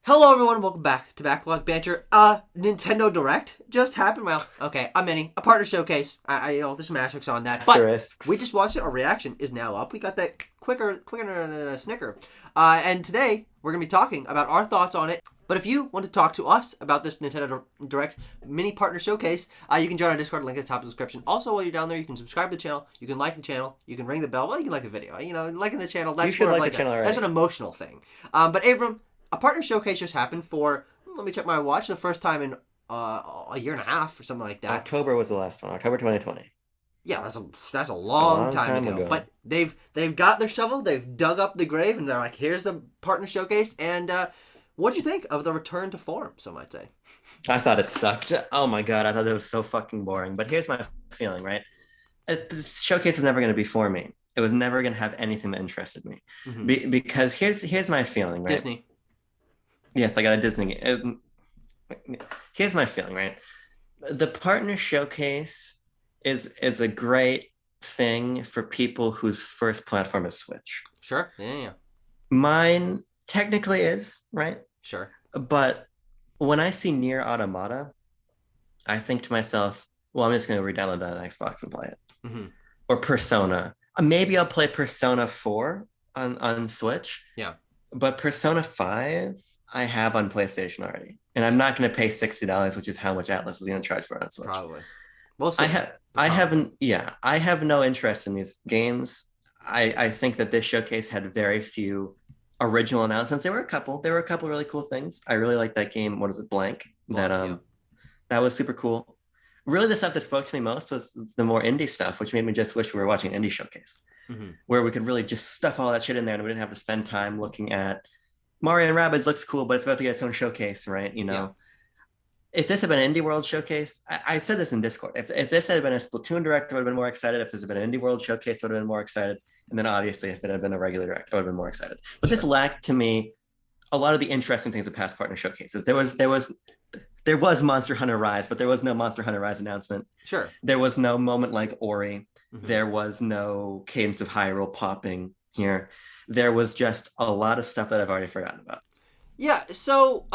Hello everyone, welcome back to Backlog Banter. Nintendo Direct just happened. Well, okay, a mini, a partner showcase. There's some asterisks on that, but we Asterisks. just watched it. Our reaction is now up. We got that quicker than a snicker. And today we're gonna be talking about our thoughts on it. But if you want to talk to us about this Nintendo Direct mini partner showcase, you can join our Discord link at the top of the description. Also, while you're down there, you can subscribe to the channel, you can like the channel, you can ring the bell. Well, you can like the video. Liking the channel, You that's should more of like the like channel that's already. an emotional thing. But Abram, a partner showcase just happened for, let me check my watch, the first time in a year and a half or something like that. October was the last one. October 2020. Yeah, that's a A long long time time ago. ago. But they've got their shovel, they've dug up the grave, and they're like, here's the partner showcase. And what do you think of the return to form? Some might say. I thought it sucked. Oh my god, I thought it was so fucking boring. But here's my feeling, right? This showcase was never going to be for me. It was never going to have anything that interested me. Mm-hmm. Because here's my feeling, right? Disney. Yes, I got a Disney. Here's my feeling, right? The partner showcase is a great thing for people whose first platform is Switch. Sure. Yeah. Mine technically is, right? Sure. But when I see Near Automata, I think to myself, well, I'm just going to re-download that on Xbox and play it. Mm-hmm. Or Persona. Maybe I'll play Persona 4 on Switch. Yeah. But Persona 5, I have on PlayStation already. And I'm not going to pay $60, which is how much Atlas is going to charge for it on Switch. Probably. We'll see. I have no interest in these games. I think that this showcase had very few original announcements. There were a couple really cool things. I really like that game. What is it, Blank? That was super cool. Really, the stuff that spoke to me most was the more indie stuff, which made me just wish we were watching an indie showcase, where we could really just stuff all that shit in there and we didn't have to spend time looking at Mario and Rabbids looks cool, but it's about to get its own showcase, right? If this had been an Indie World showcase, I said this in Discord. If this had been a Splatoon Direct, I would have been more excited. If this had been an Indie World showcase, I would have been more excited. And then obviously, if it had been a regular Direct, I would have been more excited. But this lacked to me a lot of the interesting things of past partner showcases. There was Monster Hunter Rise, but there was no Monster Hunter Rise announcement. Sure. There was no moment like Ori. There was no Cadence of Hyrule popping here. There was just a lot of stuff that I've already forgotten about. Yeah, so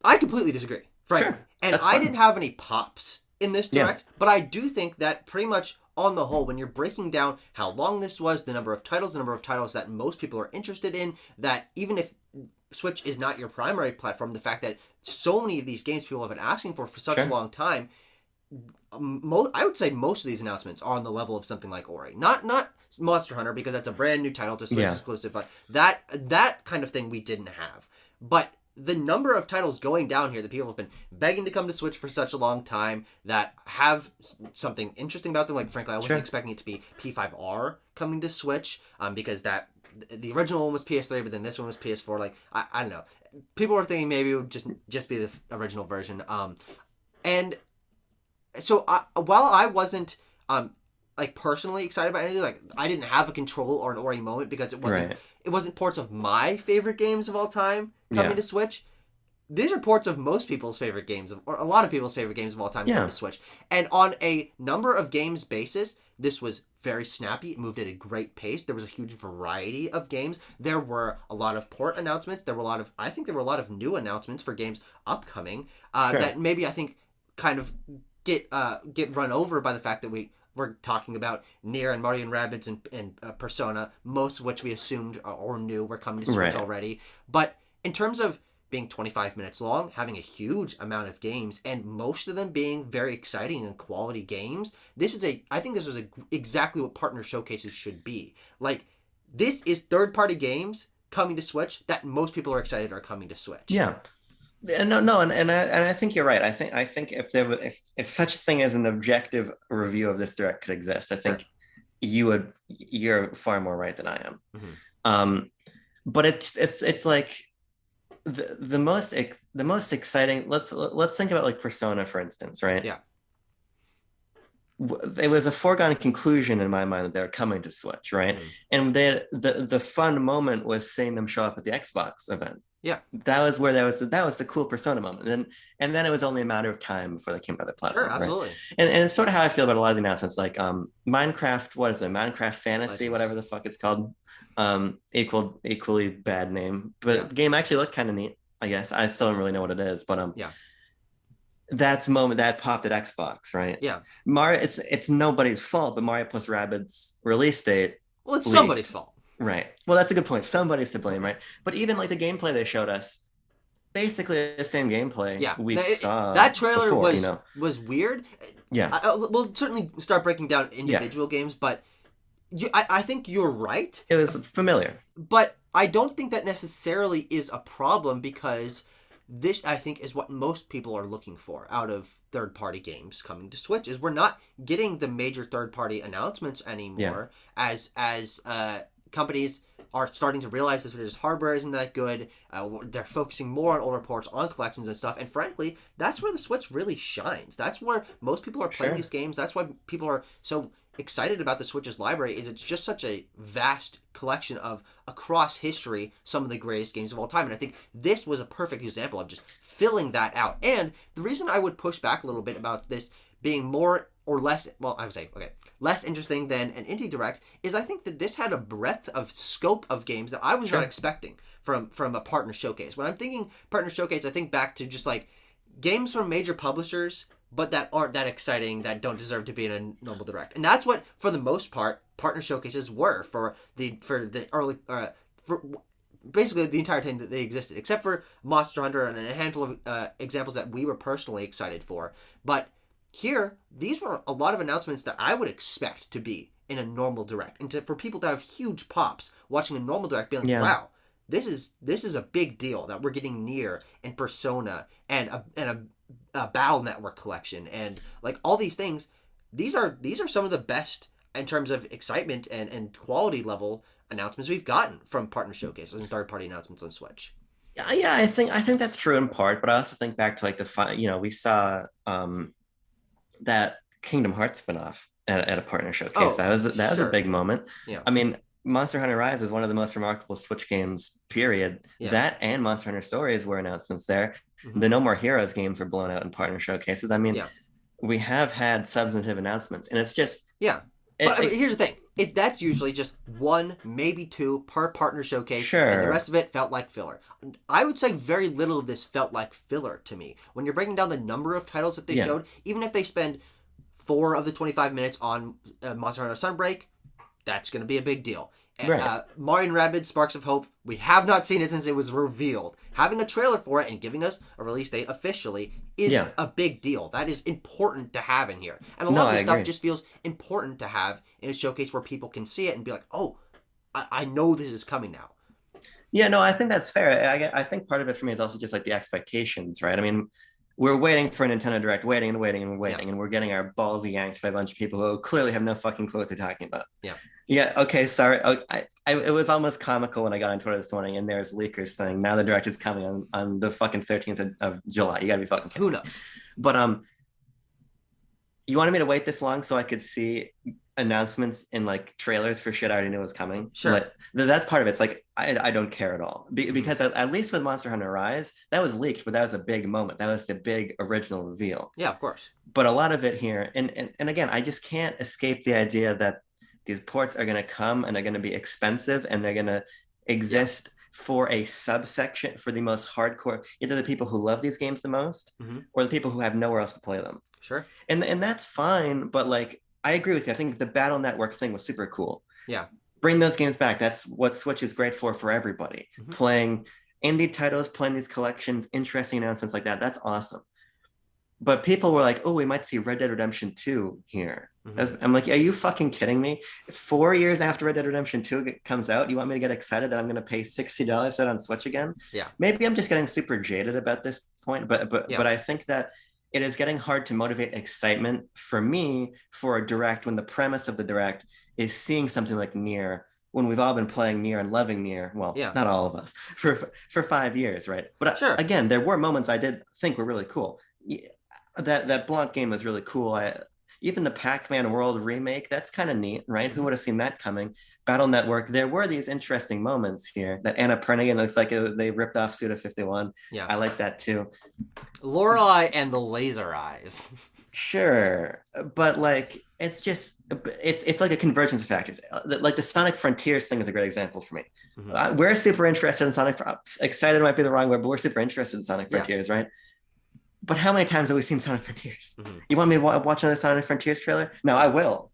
I completely disagree, frankly. Sure, and I didn't have any pops in this Direct, but I do think that pretty much on the whole, when you're breaking down how long this was, the number of titles that most people are interested in, that even if Switch is not your primary platform, the fact that so many of these games people have been asking for such a long time, I would say most of these announcements are on the level of something like Ori. Not Monster Hunter, because that's a brand new title to Switch exclusive. Like that kind of thing we didn't have. But the number of titles going down here that people have been begging to come to Switch for such a long time that have something interesting about them. Like, frankly, I wasn't expecting it to be P5R coming to Switch, because the original one was PS3, but then this one was PS4. Like, I don't know. People were thinking maybe it would just be the original version. And so while I wasn't like personally excited about anything, like I didn't have a Control or an Ori moment because it wasn't ports of my favorite games of all time coming to Switch. These are ports of most people's favorite games, or a lot of people's favorite games of all time coming to Switch. And on a number of games basis, this was very snappy. It moved at a great pace. There was a huge variety of games. There were a lot of port announcements. I think there were a lot of new announcements for games upcoming that maybe I think kind of get run over by the fact that we're talking about Nier and Mario and Rabbids and Persona, most of which we assumed or knew were coming to Switch already. But in terms of being 25 minutes long, having a huge amount of games, and most of them being very exciting and quality games, I think this was exactly what partner showcases should be. Like, this is third-party games coming to Switch that most people are excited are coming to Switch. Yeah. No, and I think you're right. I think if such a thing as an objective review of this Direct could exist, I think you're far more right than I am. But it's like the most exciting. Let's think about like Persona, for instance, right? Yeah. It was a foregone conclusion in my mind that they were coming to Switch, right? And the fun moment was seeing them show up at the Xbox event. Yeah, that was the cool Persona moment, and then it was only a matter of time before they came to the platform. Sure, absolutely. Right? And it's sort of how I feel about a lot of the announcements, like Minecraft. What is it? Minecraft Fantasy, whatever the fuck it's called. Equally bad name, Yeah. but the game actually looked kind of neat. I guess I still don't really know what it is, but Yeah. that's moment that popped at Xbox, right? Yeah. Mario, it's nobody's fault, but Mario plus Rabbids release date Well, it's somebody's leaked, fault. right? Well, that's a good point. Somebody's to blame, right? But even like the gameplay they showed us, basically the same gameplay Yeah, we saw that trailer before, was weird. Yeah, We'll certainly start breaking down yeah. individual games, but I think you're right. It was familiar. But I don't think that necessarily is a problem because this, I think, is what most people are looking for out of third-party games coming to Switch. Is we're not getting the major third-party announcements Yeah, anymore as companies are starting to realize this Switch's hardware isn't that good. They're focusing more on older ports, on collections and stuff. And frankly, that's where the Switch really shines. That's where most people are playing sure. these games. That's why people are so excited about the Switch's library. Is it's just such a vast collection of across history some of the greatest games of all time. And I think this was a perfect example of just filling that out. And the reason I would push back a little bit about this being more or less, well, I would say, okay, less interesting than an Indie Direct is I think that this had a breadth of scope of games that I was Sure. not expecting from a partner showcase. When I'm thinking partner showcase, I think back to just like games from major publishers but that aren't that exciting, that don't deserve to be in a normal direct. And that's what, for the most part, partner showcases were for the early for basically the entire time that they existed, except for Monster Hunter and a handful of examples that we were personally excited for. But here, these were a lot of announcements that I would expect to be in a normal direct, and for people to have huge pops watching a normal direct, being like, Yeah. "Wow, this is a big deal that we're getting near in Persona and a Battle Network collection and like all these things. These are some of the best in terms of excitement and quality level announcements we've gotten from partner showcases and third party announcements on Switch. Yeah, I think that's true in part, but I also think back to like we saw that Kingdom Hearts spinoff at a partner showcase. Oh, That was a sure. big moment. Yeah. I mean, Monster Hunter Rise is one of the most remarkable Switch games, period. Yeah. That and Monster Hunter Stories were announcements there. Mm-hmm. The No More Heroes games were blown out in partner showcases. I mean, Yeah. we have had substantive announcements, and it's just Yeah. But I mean, here's the thing. That's usually just one, maybe two per partner showcase, and the sure. rest of it felt like filler. I would say very little of this felt like filler to me. When you're breaking down the number of titles that they Yeah. showed, even if they spend 4 of the 25 minutes on Monster Hunter Sunbreak, that's going to be a big deal. Right. Mario and Rabbids Sparks of Hope, we have not seen it since it was revealed. Having a trailer for it and giving us a release date officially is Yeah. a big deal. That is important to have in here. And a No, lot of I this stuff agree. just feels important to have in a showcase where people can see it and be like, oh, I know this is coming now. Yeah, no, I think that's fair. I think part of it for me is also just like the expectations, right? I mean, we're waiting for a Nintendo Direct, waiting and waiting and waiting, Yeah. and we're getting our balls yanked by a bunch of people who clearly have no fucking clue what they're talking about. Yeah. Yeah, okay, sorry. It was almost comical when I got on Twitter this morning, and there's leakers saying now the Direct is coming on the fucking 13th of July. You gotta be fucking kidding. Who knows? But you wanted me to wait this long so I could see announcements in like trailers for shit I already knew was coming. Sure. But that's part of it. It's like I don't care at all because at least with Monster Hunter Rise, that was leaked, but that was a big moment. That was the big original reveal. Yeah, of course. But a lot of it here, and again, I just can't escape the idea that these ports are going to come and they're going to be expensive and they're going to exist for a subsection for the most hardcore, either the people who love these games the most or the people who have nowhere else to play them. Sure. And that's fine, but like I agree with you. I think the Battle Network thing was super cool. Yeah. Bring those games back. That's what Switch is great for everybody. Playing indie titles, playing these collections, interesting announcements like that. That's awesome. But people were like, oh, we might see Red Dead Redemption 2 here. I'm like, are you fucking kidding me? 4 years after Red Dead Redemption 2 comes out, you want me to get excited that I'm going to pay $60 for it on Switch again? Yeah. Maybe I'm just getting super jaded about this point, but I think that it is getting hard to motivate excitement for me for a direct when the premise of the direct is seeing something like Nier when we've all been playing Nier and loving Nier. Well, not all of us for 5 years, right? But sure. Again, there were moments I did think were really cool. That Blanc game was really cool. Even the Pac-Man World remake, that's kind of neat, right? Who would have seen that coming? Battle Network, there were these interesting moments here. That Anna Prennigan looks like they ripped off Suda 51. Yeah. I like that too. Lorelei and the laser eyes. Sure, but like it's just it's like a convergence of factors. Like the Sonic Frontiers thing is a great example for me. We're super interested in Sonic. Excited might be the wrong word, but we're super interested in Sonic Frontiers, right? But how many times have we seen Sonic Frontiers? You want me to watch another Sonic Frontiers trailer? No, I will,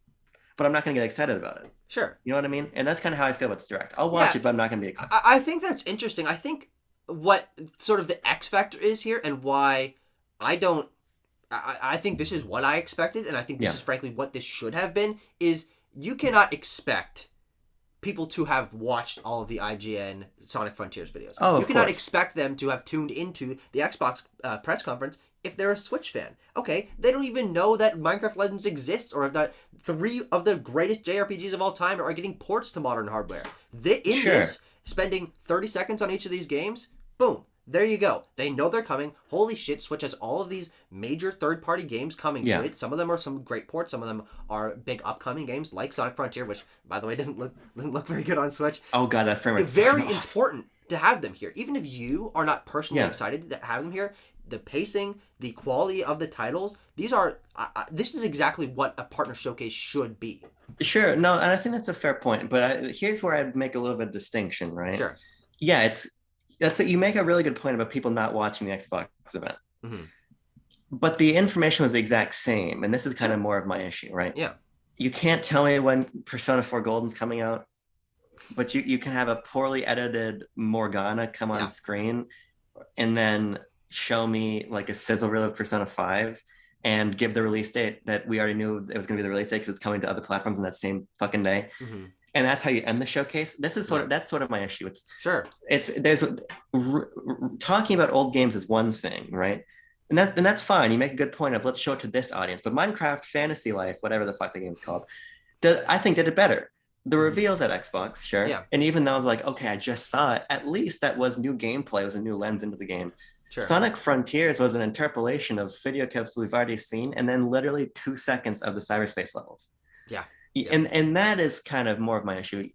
but I'm not going to get excited about it. Sure. You know what I mean? And that's kind of how I feel with this direct. I'll watch it, but I'm not going to be excited. I think that's interesting. I think what sort of the X factor is here, and why I don't. I think this is what I expected, and I think this is frankly what this should have been, is you cannot expect people to have watched all of the IGN Sonic Frontiers videos. Oh, you cannot expect them to have tuned into the Xbox press conference if they're a Switch fan. Okay, they don't even know that Minecraft Legends exists, or that 3 of the greatest JRPGs of all time are getting ports to modern hardware. This, spending 30 seconds on each of these games, boom. There you go. They know they're coming. Holy shit, Switch has all of these major third-party games coming to it. Some of them are some great ports. Some of them are big upcoming games like Sonic Frontier, which, by the way, doesn't look very good on Switch. Oh, God, that frame rate's very important to have them here. Even if you are not personally excited to have them here, the pacing, the quality of the titles, these are... this is exactly what a partner showcase should be. Sure. No, and I think that's a fair point. But here's where I'd make a little bit of distinction, right? Sure. Yeah, you make a really good point about people not watching the Xbox event. But the information was the exact same, and this is kind of more of my issue, right? Yeah. You can't tell me when Persona 4 Golden's coming out, but you can have a poorly edited Morgana come on screen and then show me like a sizzle reel of Persona 5 and give the release date that we already knew it was going to be the release date because it's coming to other platforms on that same fucking day. And that's how you end the showcase. This is that's sort of my issue. Talking about old games is one thing, right? And that's fine. You make a good point of let's show it to this audience. But Minecraft Fantasy Life, whatever the fuck the game's called, I think did it better. The reveals at Xbox, sure. Yeah. And even though I was like, okay, I just saw it, at least that was new gameplay, it was a new lens into the game. Sure. Sonic Frontiers was an interpolation of video clips we've already seen, and then literally 2 seconds of the cyberspace levels. Yeah. And that is kind of more of my issue.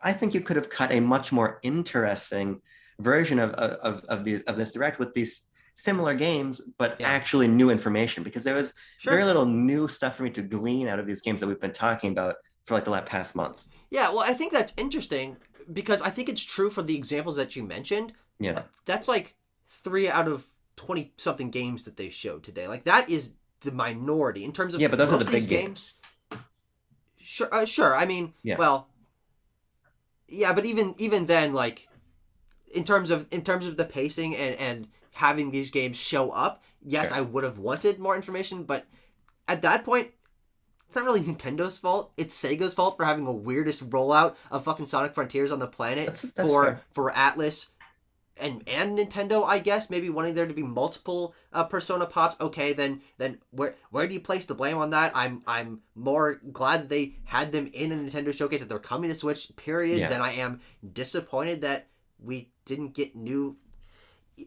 I think you could have cut a much more interesting version of this direct with these similar games, but actually new information, because there was very little new stuff for me to glean out of these games that we've been talking about for like the past month. Yeah, well, I think that's interesting because I think it's true for the examples that you mentioned. Yeah. That's like 3 out of 20 something games that they showed today. Like that is the minority in terms of but those are the big games. Sure. I mean, well, yeah, but even then, like, in terms of the pacing and having these games show up, yes, I would have wanted more information, but at that point, it's not really Nintendo's fault. It's Sega's fault for having the weirdest rollout of fucking Sonic Frontiers on the planet. That's for Atlas and Nintendo, I guess, maybe wanting there to be multiple Persona pops. Okay, then where do you place the blame on that? I'm more glad that they had them in a Nintendo showcase, that they're coming to Switch, period, than I am disappointed that we didn't get new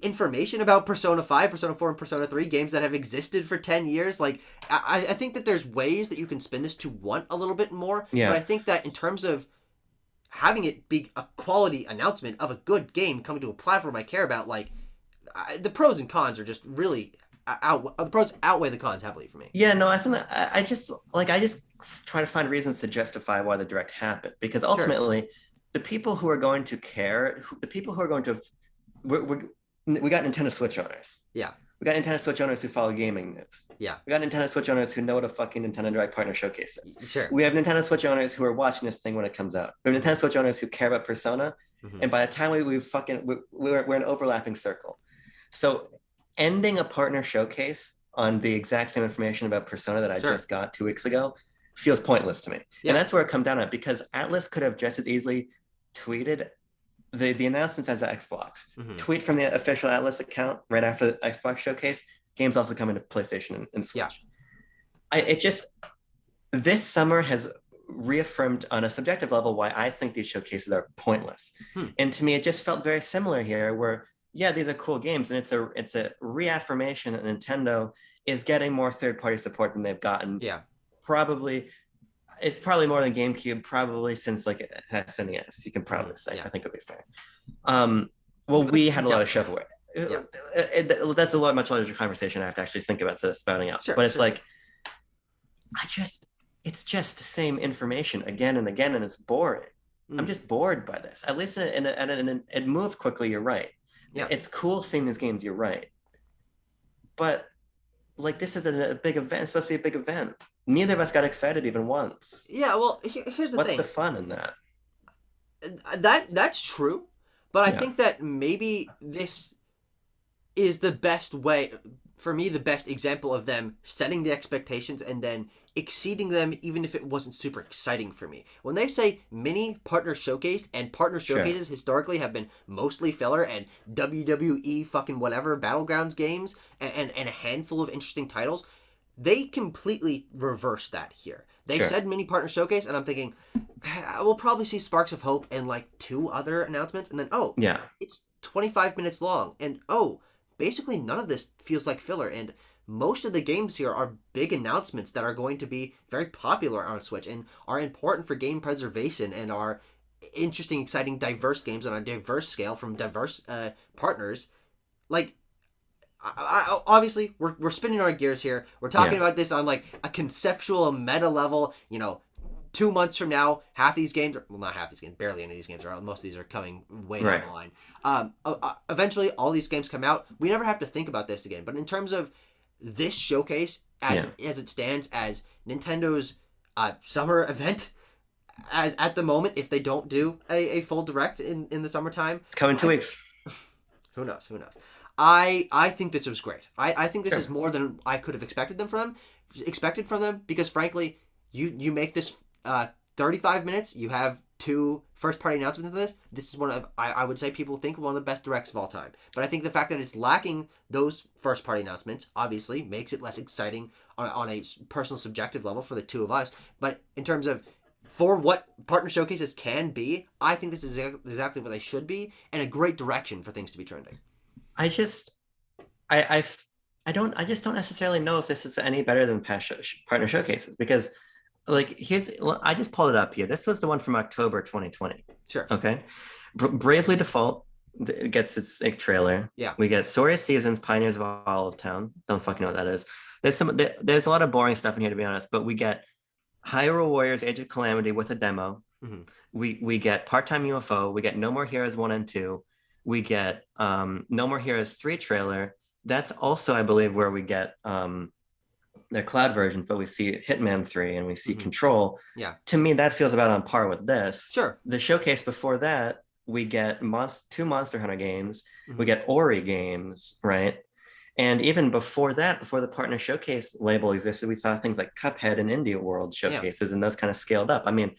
information about Persona 5, Persona 4, and Persona 3, games that have existed for 10 years. Like, I think that there's ways that you can spin this to want a little bit more, but I think that in terms of having it be a quality announcement of a good game coming to a platform I care about, like, the pros and cons are just really the pros outweigh the cons heavily for me. Yeah, no, I think that I just try to find reasons to justify why the direct happened, because ultimately the people who are going to care, the people who are going to, we got Nintendo Switch owners. Yeah. We got Nintendo Switch owners who follow gaming news. Yeah. We got Nintendo Switch owners who know what a fucking Nintendo Direct Partner Showcase is. Sure. We have Nintendo Switch owners who are watching this thing when it comes out. We have Nintendo Switch owners who care about Persona. And by the time we're an overlapping circle. So ending a partner showcase on the exact same information about Persona that I just got 2 weeks ago feels pointless to me. And that's where it comes down to, because Atlas could have just as easily tweeted the announcements as Xbox. Tweet from the official Atlas account right after the Xbox showcase. Games also coming to PlayStation and Switch. This summer has reaffirmed on a subjective level why I think these showcases are pointless. And to me, it just felt very similar here, where these are cool games, and it's a reaffirmation that Nintendo is getting more third-party support than they've gotten probably it's probably more than GameCube, probably since like it has SNES. You can probably say. Yeah. I think it'll be fair. Well, we had a lot of shovelware. Yeah. That's a much larger conversation I have to actually think about instead of spouting out. Sure, but it's sure. like, it's just the same information again and again, and it's boring. I'm just bored by this. At least it moved quickly. You're right. Yeah. It's cool seeing these games. You're right. But like, this is a big event. It's supposed to be a big event. Neither of us got excited even once. Yeah, well, here's the What's thing. the fun in that? That's true, but I think that maybe this is the best way, for me, the best example of them setting the expectations and then exceeding them, even if it wasn't super exciting for me. When they say mini partner showcase, and partner showcases historically have been mostly filler and WWE fucking whatever Battlegrounds games and a handful of interesting titles, they completely reversed that here. They said mini partner showcase, and I'm thinking, we'll probably see sparks of hope and like 2 other announcements, and then it's 25 minutes long, and basically none of this feels like filler, and most of the games here are big announcements that are going to be very popular on Switch and are important for game preservation and are interesting, exciting, diverse games on a diverse scale from diverse partners. Like, obviously, we're spinning our gears here. We're talking about this on like a conceptual meta level. 2 months from now, half these games, not half these games, barely any of these games are. Most of these are coming way down the line. Eventually, all these games come out. We never have to think about this again. But in terms of this showcase, as it stands as Nintendo's summer event, at the moment, if they don't do a full direct in the summertime, it's coming 2 weeks. Who knows? I think this was great. I think this is more than I could have expected from them because frankly, you make this 35 minutes, you have 2 first-party announcements of this. This is one of, I would say people think one of the best directs of all time. But I think the fact that it's lacking those first-party announcements obviously makes it less exciting on a personal subjective level for the 2 of us. But in terms of for what partner showcases can be, I think this is exactly what they should be and a great direction for things to be trending. I just don't necessarily know if this is any better than past partner showcases because like I just pulled it up here. This was the one from October 2020. Sure. Okay. Bravely Default gets its trailer. Yeah. We get Soria Seasons, Pioneers of Olive Town. Don't fucking know what that is. There's a lot of boring stuff in here to be honest, but we get Hyrule Warriors Age of Calamity with a demo. Mm-hmm. We get Part-Time UFO. We get No More Heroes 1 and 2. We get No More Heroes 3 trailer. That's also, I believe, where we get their cloud versions, but we see Hitman 3 and we see Control. Yeah. To me, that feels about on par with this. Sure. The showcase before that, we get 2 Monster Hunter games. We get Ori games, right? And even before that, before the partner showcase label existed, we saw things like Cuphead and Indie World showcases, and those kind of scaled up. I mean,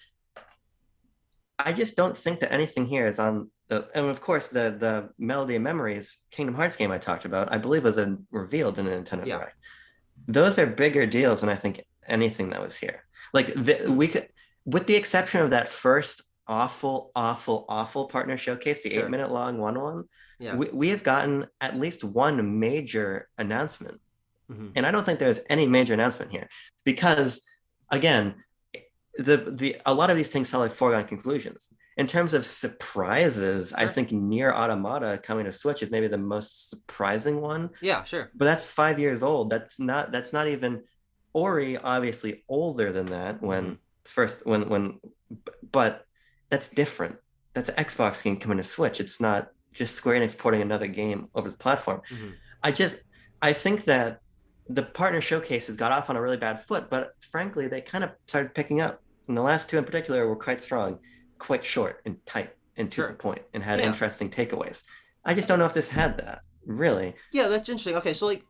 I just don't think that anything here is on the, and of course the Melody of Memories Kingdom Hearts game I talked about, I believe was revealed in a Nintendo Direct. Those are bigger deals than I think anything that was here. Like we could, with the exception of that first awful partner showcase, the 8-minute long one. Yeah. We have gotten at least one major announcement. And I don't think there's any major announcement here because again, a lot of these things felt like foregone conclusions. In terms of surprises, I think Nier Automata coming to Switch is maybe the most surprising one. Yeah, sure. But that's 5 years old. That's not even Ori, obviously older than that when but that's different. That's an Xbox game coming to Switch. It's not just Square Enix porting another game over the platform. I think that the partner showcases got off on a really bad foot, but frankly, they kind of started picking up. And the last 2 in particular were quite strong, quite short and tight and to the point and had interesting takeaways. I just don't know if this had that, really. Yeah, that's interesting. Okay, so like,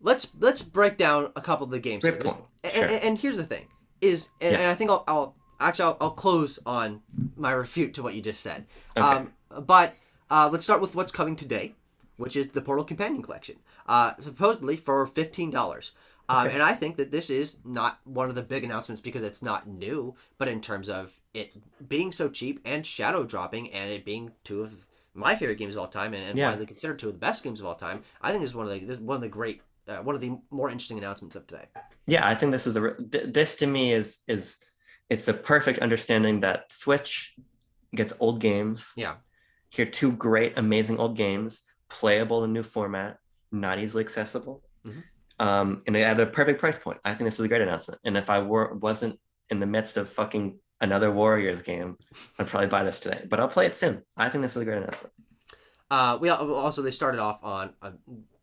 let's break down a couple of the games. Great point. And here's the thing, and I think I'll close on my refute to what you just said. Okay. But let's start with what's coming today, which is the Portal Companion Collection, supposedly for $15. And I think that this is not one of the big announcements because it's not new, but in terms of it being so cheap and shadow dropping and it being 2 of my favorite games of all time and widely considered 2 of the best games of all time, I think this is one of the great one of the more interesting announcements of today. Yeah, I think this is this to me is it's a perfect understanding that Switch gets old games. Yeah. Here, two great, amazing old games, playable in new format, not easily accessible. Mm-hmm. And they have a perfect price point. I think this is a great announcement. And if I wasn't in the midst of fucking another Warriors game, I'd probably buy this today. But I'll play it soon. I think this is a great announcement. They started off on a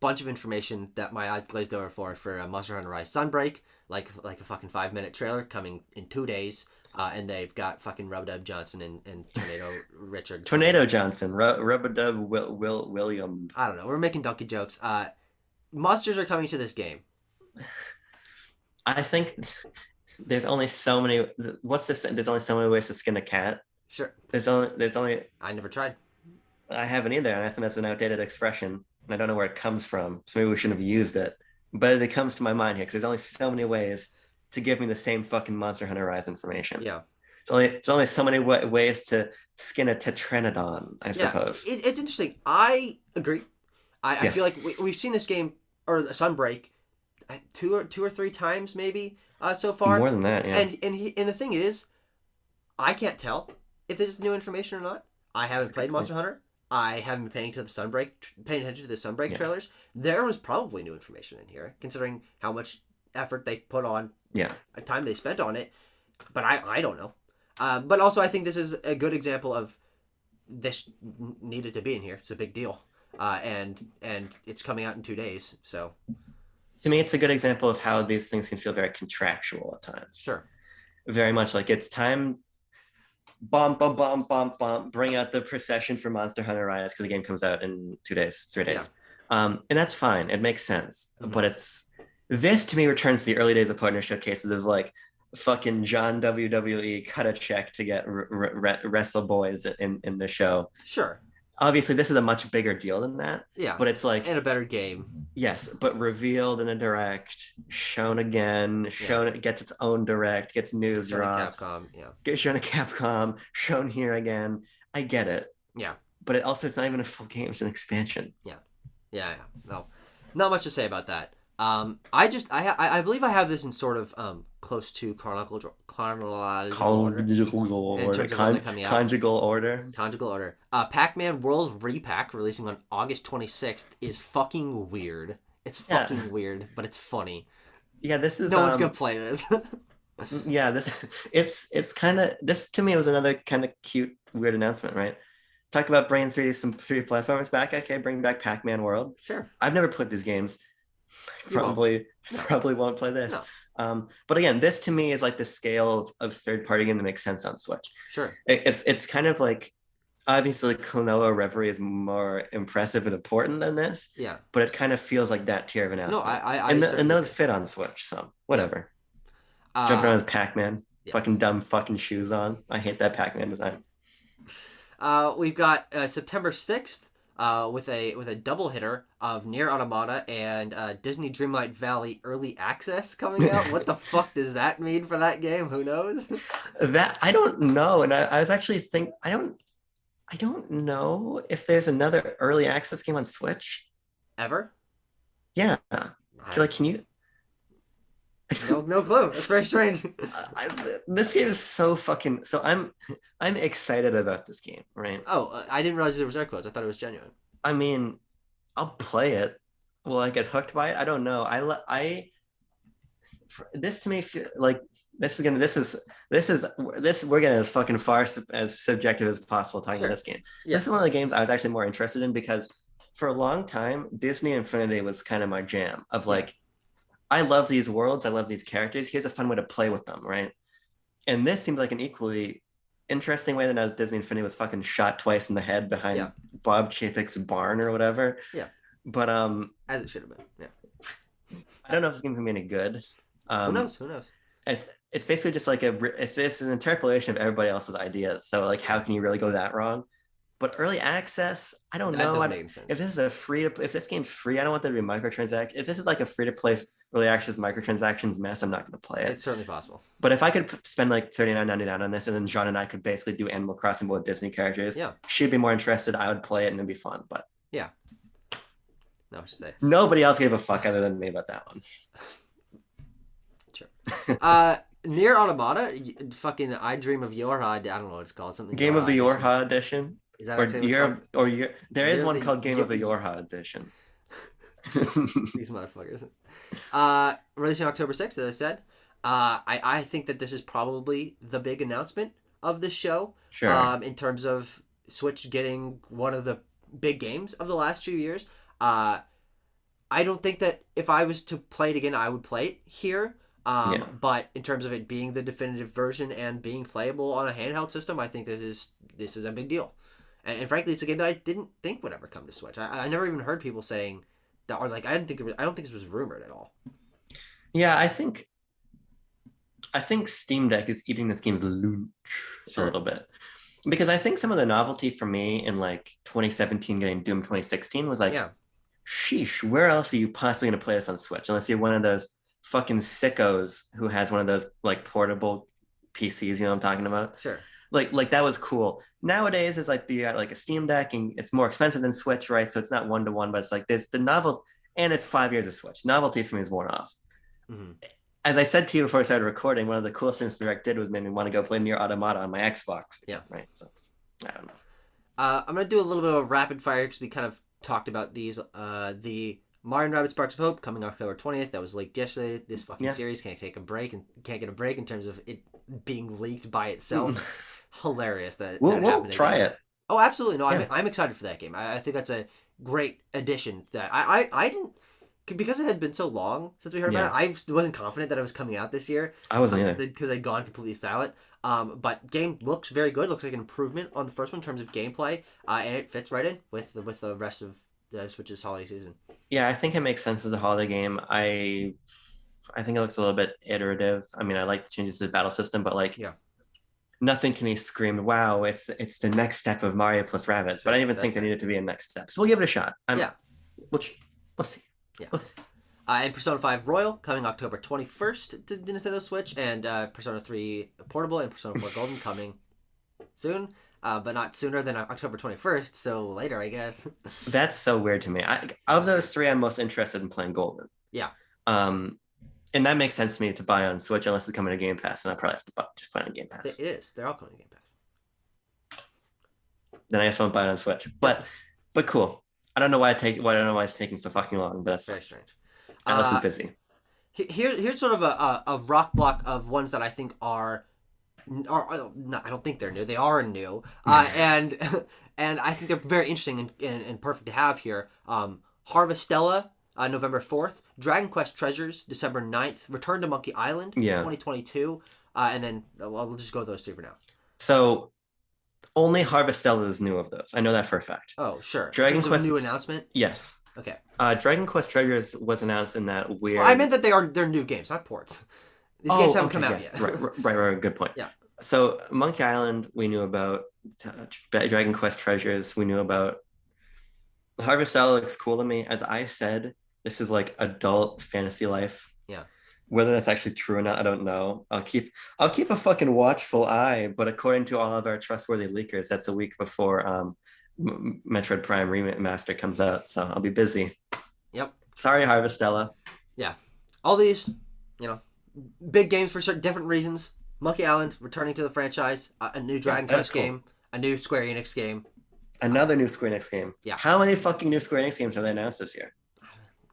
bunch of information that my eyes glazed over for Monster Hunter Rise Sunbreak, like a fucking 5-minute trailer coming in 2 days. And they've got fucking Rub-a-Dub Johnson and Tornado Richard. Tornado Johnson, Rub-a-Dub William. I don't know. We're making donkey jokes. Monsters are coming to this game. I think there's only so many. What's this? There's only so many ways to skin a cat. Sure. There's only. I never tried. I haven't either, and I think that's an outdated expression, and I don't know where it comes from. So maybe we shouldn't have used it. But it comes to my mind here because there's only so many ways to give me the same fucking Monster Hunter Rise information. Yeah. There's only so many ways to skin a Tetranodon, I suppose. It's interesting. I agree. I feel like we've seen this game, or Sunbreak, two or three times maybe so far. More than that, yeah. And the thing is, I can't tell if this is new information or not. I haven't played Monster Hunter. I haven't been paying attention to the Sunbreak trailers. There was probably new information in here, considering how much effort they put on, time they spent on it. But I don't know. But also, I think this is a good example of this needed to be in here. It's a big deal, and it's coming out in 2 days. So, to me, it's a good example of how these things can feel very contractual at times. Sure. Very much like it's time. Bum, bring out the procession for Monster Hunter Rise because the game comes out in 2 days, 3 days. And that's fine. It makes sense. Mm-hmm. But this to me returns to the early days of partner showcases of like fucking John WWE cut a check to get wrestle boys in the show. Sure. Obviously, this is a much bigger deal than that. Yeah. But it's like... And a better game. Yes, but revealed in a direct, shown again, it gets its own direct, gets news drops. Capcom, Get shown at Capcom, shown here again. I get it. Yeah. But it's not even a full game, it's an expansion. Yeah. No, not much to say about that. I believe I have this in sort of close to chronological order. Conjugal order. Conjugal order. Pac-Man World Repack releasing on August 26th is fucking weird. It's fucking weird, but it's funny. Yeah, this is no one's gonna play this. Yeah, it's kind of, this to me was another kind of cute weird announcement, right? Talk about bringing some 3D platformers back. Okay, bring back Pac-Man World. Sure. I've never played these games. Probably won't play this. No. But again, this to me is like the scale of third-party game that makes sense on Switch. Sure. It's kind of like, obviously Klonoa Reverie is more impressive and important than this. Yeah. But it kind of feels like that tier of announcement. No, and those fit on Switch, so whatever. Jumping around as Pac-Man, fucking dumb fucking shoes on. I hate that Pac-Man design. We've got September 6th. With a double hitter of Nier Automata and Disney Dreamlight Valley early access coming out. What the fuck does that mean for that game? Who knows? That I don't know, and I was actually I don't know if there's another early access game on Switch ever. Yeah, like can you? No clue. It's very strange. This game is so fucking. So I'm excited about this game, right? Oh, I didn't realize there was air quotes. I thought it was genuine. I mean, I'll play it. Will I get hooked by it? I don't know. This to me like this we're getting as fucking far as subjective as possible talking about this game. Yeah. This is one of the games I was actually more interested in because for a long time Disney Infinity was kind of my jam of like. I love these worlds. I love these characters. Here's a fun way to play with them, right? And this seems like an equally interesting way that Disney Infinity was fucking shot twice in the head behind Bob Chapek's barn or whatever. Yeah. But as it should have been. Yeah. I don't know if this game's gonna be any good. Who knows? It's basically just like it's an interpolation of everybody else's ideas. So like, how can you really go that wrong? But early access, I don't know. If this is if this game's free, I don't want there to be microtransactions. If this is like a free to play early access microtransactions mess, I'm not going to play it. It's certainly possible. But if I could spend like $39.99 on this, and then John and I could basically do Animal Crossing with Disney characters, she'd be more interested. I would play it, and it'd be fun. But yeah, No, I should say. Nobody else gave a fuck other than me about that one. Sure. Near Automata, fucking I Dream of Yorha. I don't know what it's called. Something Game of the Yorha edition. Yorha edition, Is that or actually what's called? there is Year of one the called Game of the Yorha edition. These motherfuckers. Releasing October 6th, as I said. I think that this is probably the big announcement of this show. Sure. In terms of Switch getting one of the big games of the last few years. I don't think that if I was to play it again, I would play it here. Yeah. But in terms of it being the definitive version and being playable on a handheld system, I think this is a big deal. And frankly, it's a game that I didn't think would ever come to Switch. I never even heard people saying that, or like I don't think this was rumored at all. Yeah, I think Steam Deck is eating this game's lunch a little bit. Because I think some of the novelty for me in like 2017 getting Doom 2016 was like, sheesh, where else are you possibly going to play this on Switch? Unless you're one of those fucking sickos who has one of those like portable PCs, you know what I'm talking about? Sure. Like that was cool. Nowadays, it's like like a Steam Deck, and it's more expensive than Switch, right? So it's not 1-to-1, but it's like there's the novel, and it's 5 years of Switch. Novelty for me is worn off. Mm-hmm. As I said to you before I started recording, one of the coolest things Direct did was made me want to go play Nier Automata on my Xbox. Yeah. Right. So I don't know. I'm gonna do a little bit of rapid fire because we kind of talked about these. The Mario and Rabbids Sparks of Hope coming October 20th. That was leaked yesterday. This fucking series can't take a break and can't get a break in terms of it being leaked by itself. Hilarious that we'll try it. Oh, absolutely. No, I'm excited for that game. I think that's a great addition. That I didn't, because it had been so long since we heard about it. I wasn't confident that it was coming out this year. I wasn't either because I'd gone completely silent. But game looks very good. Looks like an improvement on the first one in terms of gameplay, and it fits right in with the rest of the Switch's holiday season. Yeah, I think it makes sense as a holiday game. I think it looks a little bit iterative. I mean, I like the changes to the battle system, but like, nothing to me screamed, wow, it's the next step of Mario plus Rabbids. But I didn't even think there needed to be a next step. So we'll give it a shot. We'll see. Yeah. And Persona 5 Royal coming October 21st to Nintendo Switch, and Persona 3 Portable and Persona 4 Golden coming soon, but not sooner than October 21st, so later, I guess. That's so weird to me. Of those three, I'm most interested in playing Golden. Yeah. And that makes sense to me to buy on Switch unless it's coming to Game Pass, and I probably have to just play on Game Pass. It is. They're all coming to Game Pass. Then I guess I won't buy it on Switch. But cool. I don't know why it's taking so fucking long, but that's very strange. Alice is busy. Here's sort of a rock block of ones that I think are not, I don't think they're new. They are new. And I think they're very interesting and perfect to have here. Harvestella, November 4th. Dragon Quest Treasures, December 9th. Return to Monkey Island, 2022. And then we'll just go with those three for now. So only Harvestella is new of those. I know that for a fact. Oh, sure. Dragon Quest new announcement? Yes. Okay. Dragon Quest Treasures was announced in that weird... Well, I meant that they're new games, not ports. These games haven't come out yet. Right. Good point. Yeah. So Monkey Island, we knew about. Dragon Quest Treasures, we knew about. Harvestella looks cool to me. As I said, this is like adult fantasy life. Yeah. Whether that's actually true or not, I don't know. I'll keep a fucking watchful eye. But according to all of our trustworthy leakers, that's a week before Metroid Prime Remaster comes out, so I'll be busy. Yep. Sorry, Harvestella. Yeah. All these, big games for certain different reasons. Monkey Island returning to the franchise, a new Dragon Quest game, a new Square Enix game. Another new Square Enix game. Yeah. How many fucking new Square Enix games have they announced this year?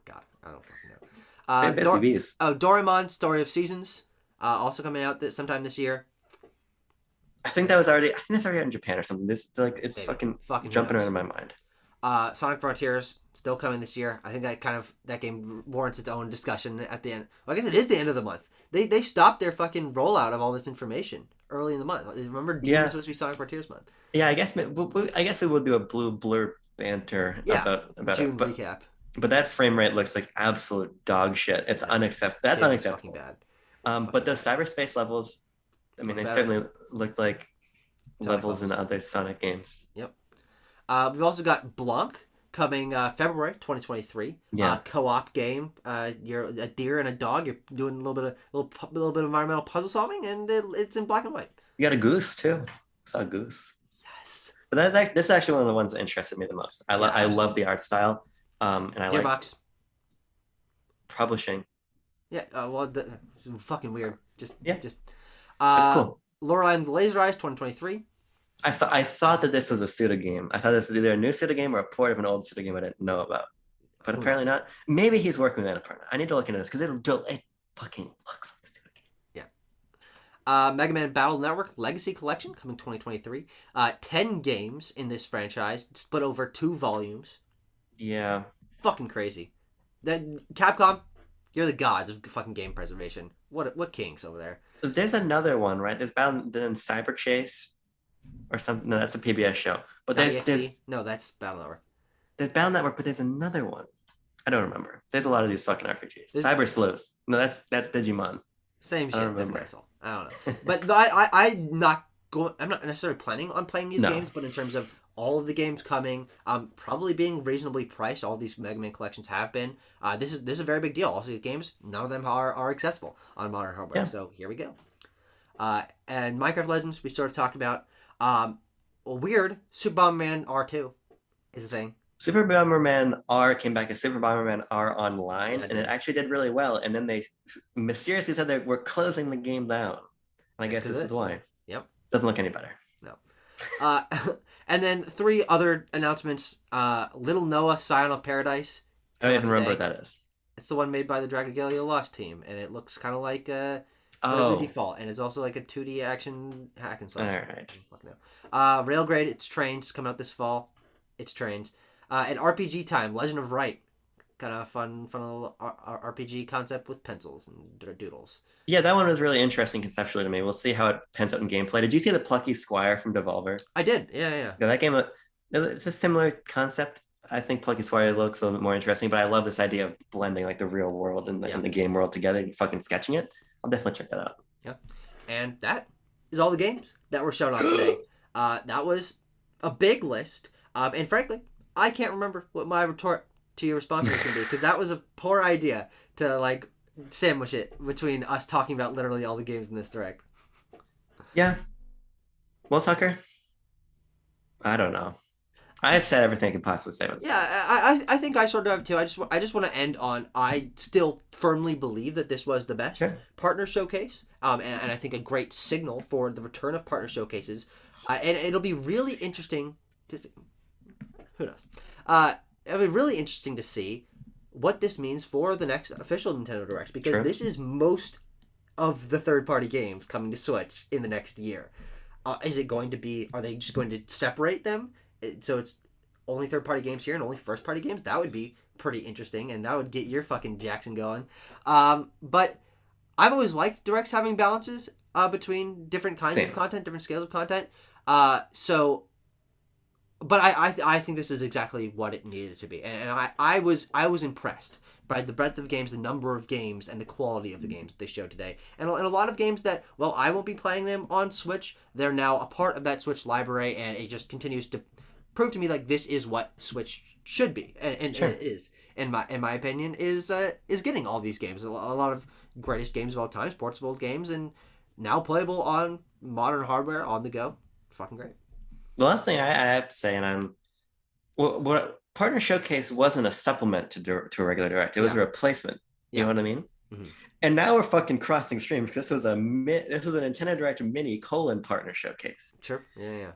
God, I don't fucking know. Doraemon Story of Seasons, also coming out sometime this year. I think that's already out in Japan or something. It's Maybe. fucking jumping around in my mind. Sonic Frontiers still coming this year. I think that game warrants its own discussion at the end. Well, I guess it is the end of the month. They stopped their fucking rollout of all this information early in the month. Remember, June was supposed to be Sonic Frontiers month. Yeah, I guess we will do a blue blur banter about June it. Recap. But that frame rate looks like absolute dog shit. It's unacceptable. That's unacceptable. Fucking bad. But those cyberspace levels, I mean, they certainly look like levels in other Sonic games. Yep. We've also got Blanc coming February 2023. Yeah. Co-op game. You're a deer and a dog. You're doing a little bit of environmental puzzle solving, and it's in black and white. You got a goose too. I saw a goose. Yes. But this is actually one of the ones that interested me the most. I love the art style. And I like Gearbox. publishing. Yeah. Fucking weird. Yeah, Just. it's Uh, cool. Laura and the Laser Eyes, 2023. I thought that this was a Suda game. I thought this was either a new Suda game or a port of an old Suda game I didn't know about. But Who apparently knows? not. Maybe he's working on a partner. I need to look into this because it fucking looks like a Suda game. Yeah. Mega Man Battle Network Legacy Collection coming 2023. 10 games in this franchise, split over 2 volumes. Yeah. Fucking crazy. That Capcom, you're the gods of fucking game preservation. What kings over there? There's another one, right? There's Battle then Cyber Chase or something. No, that's a PBS show. But Not there's EXE? No, that's Battle Network. there's Battle Network, but there's another one. I don't remember. There's a lot of these fucking RPGs. There's- Cyber Sleuth. No, that's Digimon. Same I don't shit, different remember. asshole. I don't know. But I'm not going. I'm not necessarily planning on playing these No. games, but in terms of all of the games coming, probably being reasonably priced. All these Mega Man collections have been. This is a very big deal. All these games, none of them are accessible on modern hardware. Yeah. So here we go. And Minecraft Legends, we sort of talked about. Weird Super Bomberman R2 is a thing. Super Bomberman R came back as Super Bomberman R Online, Yeah, it and it did. actually did really well. And then they mysteriously said they were closing the game down. And I It's guess 'cause this it is is. why. Yep. Doesn't look any better. No. Uh, and then 3 other announcements. Little Noah, Scion of Paradise. I don't even Coming out remember today. what that is. It's the one made by the Dragalia Lost team, and it looks kind of like Oh, Default, and it's also like a 2D action hack and slash. all right. I don't fucking know. Railgrade, it's Trains, coming out this fall. It's Trains. And RPG Time, Legend of Right. Kind of fun little RPG concept with pencils and doodles. Yeah, that one was really interesting conceptually to me. We'll see how it pans out in gameplay. Did you see the Plucky Squire from Devolver? I did, yeah. Yeah, that game, it's a similar concept. I think Plucky Squire looks a little bit more interesting, but I love this idea of blending like the real world and Yeah. and the game world together and fucking sketching it. I'll definitely check that out. Yeah. And that is all the games that were shown off today. That was a big list. And frankly, I can't remember what my retort to your response was going to be, because that was a poor idea to like sandwich it between us talking about literally all the games in this direct. Yeah. Well, Tucker, I don't know. I've said everything I could possibly say. Yeah, I think I sort of have too. I just want to end on, I still firmly believe that this was the best Sure. partner showcase, and I think a great signal for the return of partner showcases, and it'll be really interesting to see. Who knows? It'll be really interesting to see what this means for the next official Nintendo Direct, because Sure. this is most of the third-party games coming to Switch in the next year. Is it going to be? Are they just going to separate them? So it's only third-party games here and only first-party games? That would be pretty interesting, and that would get your fucking Jackson going. But I've always liked Directs having balances between different kinds Same. of content, different scales of content. But I think this is exactly what it needed to be, and I was impressed by the breadth of games, the number of games, and the quality of the games that they showed today, and a lot of games that, well, I won't be playing them on Switch. They're now a part of that Switch library, and it just continues to prove to me like this is what Switch should be, and Sure. it is, in my opinion, is getting all these games, a lot of greatest games of all time, sports of old games, and now playable on modern hardware on the go. Fucking great. The last thing I have to say, and what Partner Showcase wasn't a supplement to a regular Direct. It was a replacement. You Yeah. know what I mean? Mhm. And now we're fucking crossing streams because this was a Nintendo Direct Mini Partner Showcase. Sure. Yeah.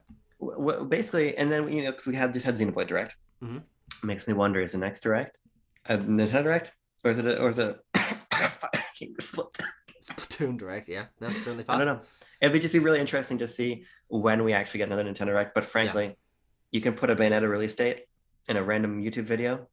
Basically, and then because we just had Xenoblade Direct. Mhm. Makes me wonder: is the next Direct a Nintendo Direct, or is it split? Splatoon Direct, yeah. No, certainly I possible. don't know. It would just be really interesting to see when we actually get another Nintendo Direct. But frankly, you can put a Bayonetta release date in a random YouTube video,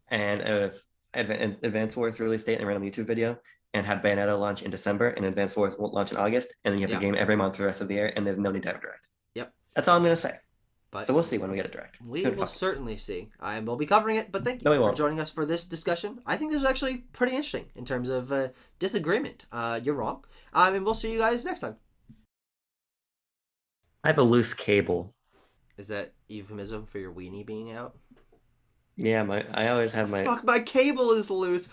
and an Advance Wars release date in a random YouTube video, and have Bayonetta launch in December and Advance Wars launch in August, and then you have the game every month for the rest of the year, and there's no need to have a Direct. Yep. That's all I'm gonna say. But So we'll see when we get a Direct. we Good will fuck. certainly see. I will be covering it, but thank you No, we for won't. joining us for this discussion. I think this was actually pretty interesting in terms of disagreement. You're wrong. And we'll see you guys next time. I have a loose cable. Is that euphemism for your weenie being out? Yeah, I always have my. Fuck, my cable is loose.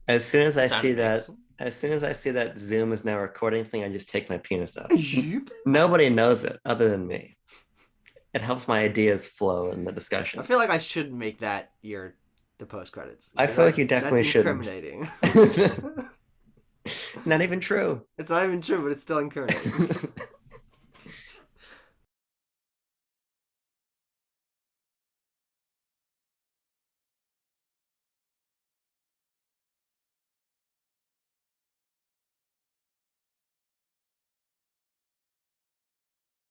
As soon as I Sound see that, effects. as soon as I see that Zoom is now recording thing, I just take my penis out. Yoop. Nobody knows it other than me. It helps my ideas flow in the I discussion. feel like I should make that the post credits I because feel like you that's definitely shouldn't. incriminating. Not even true. It's not even true, but it's still incriminating.